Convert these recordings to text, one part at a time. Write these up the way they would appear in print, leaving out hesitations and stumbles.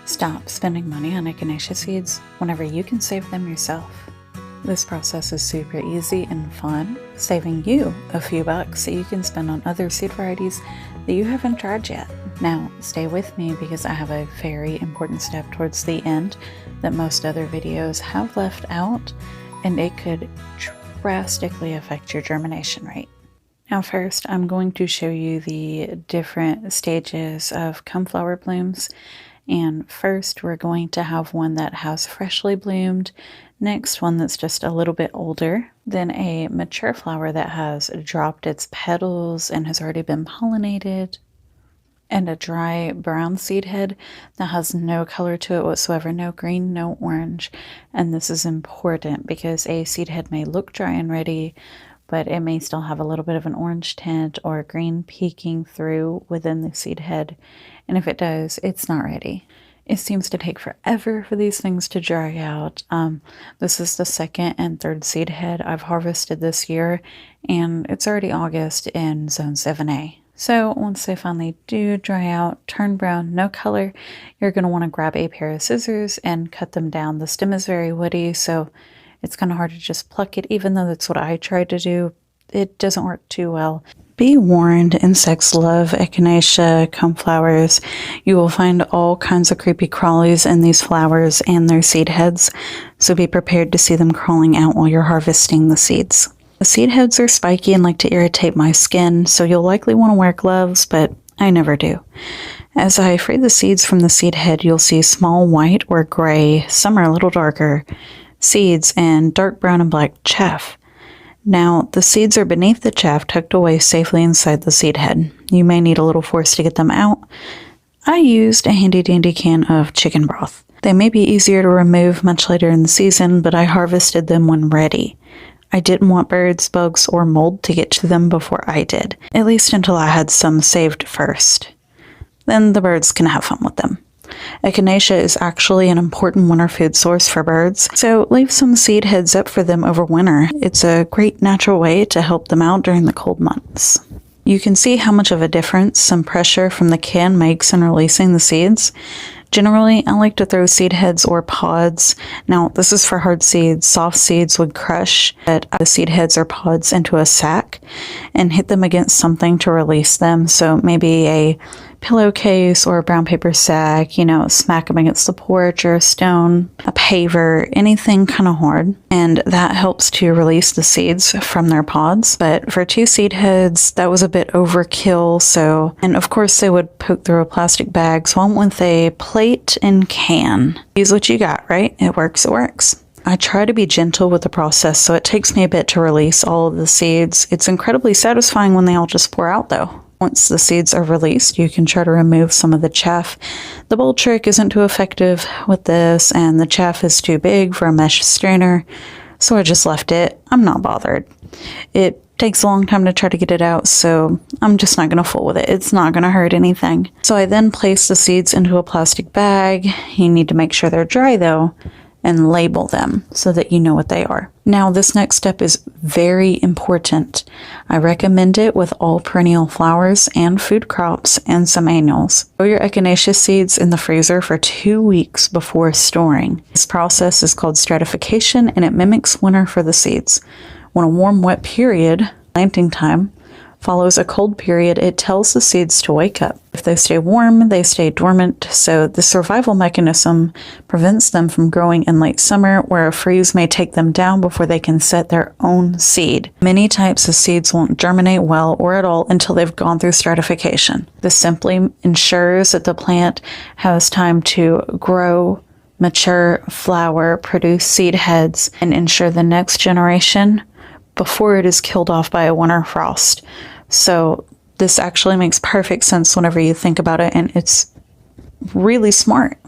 Stop spending money on echinacea seeds whenever you can save them yourself. This process is super easy and fun, saving you a few bucks that you can spend on other seed varieties that you haven't tried yet. Now, stay with me because I have a very important step towards the end that most other videos have left out, and it could drastically affect your germination rate. Now first, I'm going to show you the different stages of coneflower blooms. And first, we're going to have one that has freshly bloomed, next one that's just a little bit older, then a mature flower that has dropped its petals and has already been pollinated, and a dry brown seed head that has no color to it whatsoever, no green, no orange. And this is important because a seed head may look dry and ready, but it may still have a little bit of an orange tint or green peeking through within the seed head. And if it does, it's not ready. It seems to take forever for these things to dry out. This is the second and third seed head I've harvested this year, and it's already August in zone 7A. So once they finally do dry out, turn brown, no color, you're going to want to grab a pair of scissors and cut them down. The stem is very woody, so it's kind of hard to just pluck it, even though that's what I tried to do. It doesn't work too well. Be warned, insects love echinacea, coneflowers. You will find all kinds of creepy crawlies in these flowers and their seed heads, so be prepared to see them crawling out while you're harvesting the seeds. The seed heads are spiky and like to irritate my skin, so you'll likely want to wear gloves, but I never do. As I free the seeds from the seed head, you'll see small white or gray, some are a little darker, seeds and dark brown and black chaff. Now, the seeds are beneath the chaff, tucked away safely inside the seed head. You may need a little force to get them out. I used a handy-dandy can of chicken broth. They may be easier to remove much later in the season, but I harvested them when ready. I didn't want birds, bugs, or mold to get to them before I did, at least until I had some saved first. Then the birds can have fun with them. Echinacea is actually an important winter food source for birds, so leave some seed heads up for them over winter. It's a great natural way to help them out during the cold months. You can see how much of a difference some pressure from the can makes in releasing the seeds. Generally, I like to throw seed heads or pods. Now, this is for hard seeds. Soft seeds would crush, but the seed heads or pods into a sack and hit them against something to release them. So maybe a pillowcase or a brown paper sack, smack them against the porch or a stone, a paver, anything kind of hard. And that helps to release the seeds from their pods. But for 2 seed heads, that was a bit overkill. And of course they would poke through a plastic bag. So I went with a plate and can. Use what you got, right? It works, it works. I try to be gentle with the process, so it takes me a bit to release all of the seeds. It's incredibly satisfying when they all just pour out though. Once the seeds are released, you can try to remove some of the chaff. The bowl trick isn't too effective with this, and the chaff is too big for a mesh strainer, so I just left it. I'm not bothered. It takes a long time to try to get it out, so I'm just not going to fool with it. It's not going to hurt anything. So I then place the seeds into a plastic bag. You need to make sure they're dry though, and label them so that you know what they are. Now, this next step is very important. I recommend it with all perennial flowers and food crops and some annuals. Throw your echinacea seeds in the freezer for 2 weeks before storing. This process is called stratification, and it mimics winter for the seeds. When a warm, wet period, planting time, follows a cold period, it tells the seeds to wake up. If they stay warm, they stay dormant, so the survival mechanism prevents them from growing in late summer, where a freeze may take them down before they can set their own seed. Many types of seeds won't germinate well or at all until they've gone through stratification. This simply ensures that the plant has time to grow, mature, flower, produce seed heads, and ensure the next generation before it is killed off by a winter frost. So this actually makes perfect sense whenever you think about it, and it's really smart.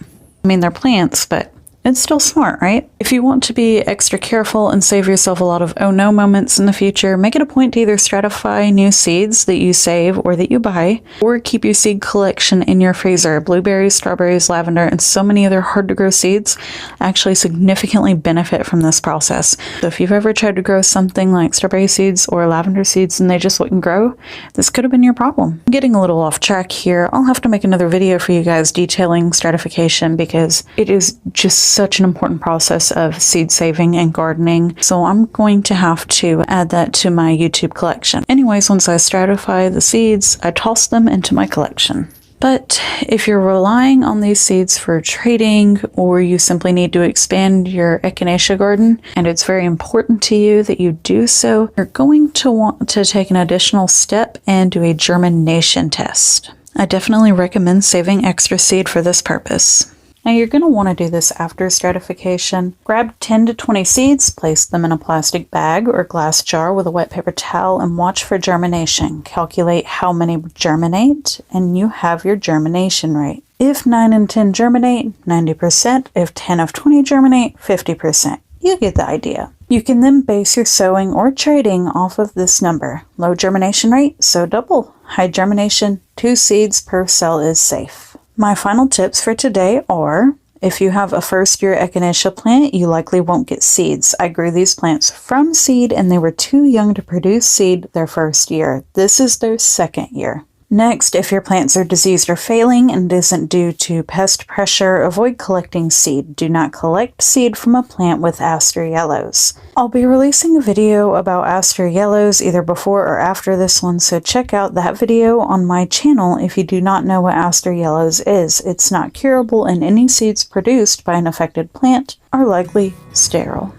I mean, they're plants, but It's still smart, right? If you want to be extra careful and save yourself a lot of oh no moments in the future, make it a point to either stratify new seeds that you save or that you buy, or keep your seed collection in your freezer. Blueberries, strawberries, lavender, and so many other hard to grow seeds actually significantly benefit from this process. So if you've ever tried to grow something like strawberry seeds or lavender seeds and they just wouldn't grow, this could have been your problem. I'm getting a little off track here. I'll have to make another video for you guys detailing stratification because it is just such an important process of seed saving and gardening. So I'm going to have to add that to my YouTube collection. Anyways, once I stratify the seeds, I toss them into my collection. But if you're relying on these seeds for trading, or you simply need to expand your Echinacea garden, and it's very important to you that you do so, you're going to want to take an additional step and do a germination test. I definitely recommend saving extra seed for this purpose. Now you're going to want to do this after stratification. Grab 10 to 20 seeds, place them in a plastic bag or glass jar with a wet paper towel, and watch for germination. Calculate how many germinate, and you have your germination rate. If 9 and 10 germinate, 90%. If 10 of 20 germinate, 50%. You get the idea. You can then base your sowing or trading off of this number. Low germination rate, sow double. High germination, 2 seeds per cell is safe. My final tips for today are, if you have a first-year Echinacea plant, you likely won't get seeds. I grew these plants from seed and they were too young to produce seed their first year. This is their second year. Next, if your plants are diseased or failing and it isn't due to pest pressure, avoid collecting seed. Do not collect seed from a plant with aster yellows. I'll be releasing a video about aster yellows either before or after this one, so check out that video on my channel if you do not know what aster yellows is. It's not curable, and any seeds produced by an affected plant are likely sterile.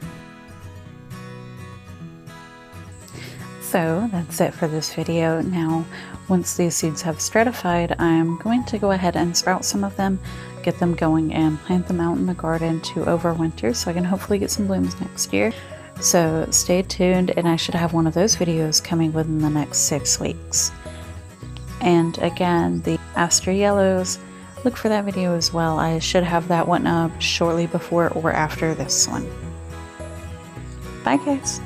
So that's it for this video. Now, once these seeds have stratified, I'm going to go ahead and sprout some of them, get them going, and plant them out in the garden to overwinter so I can hopefully get some blooms next year. So stay tuned, and I should have one of those videos coming within the next 6 weeks. And again, the aster yellows, look for that video as well. I should have that one up shortly before or after this one. Bye guys!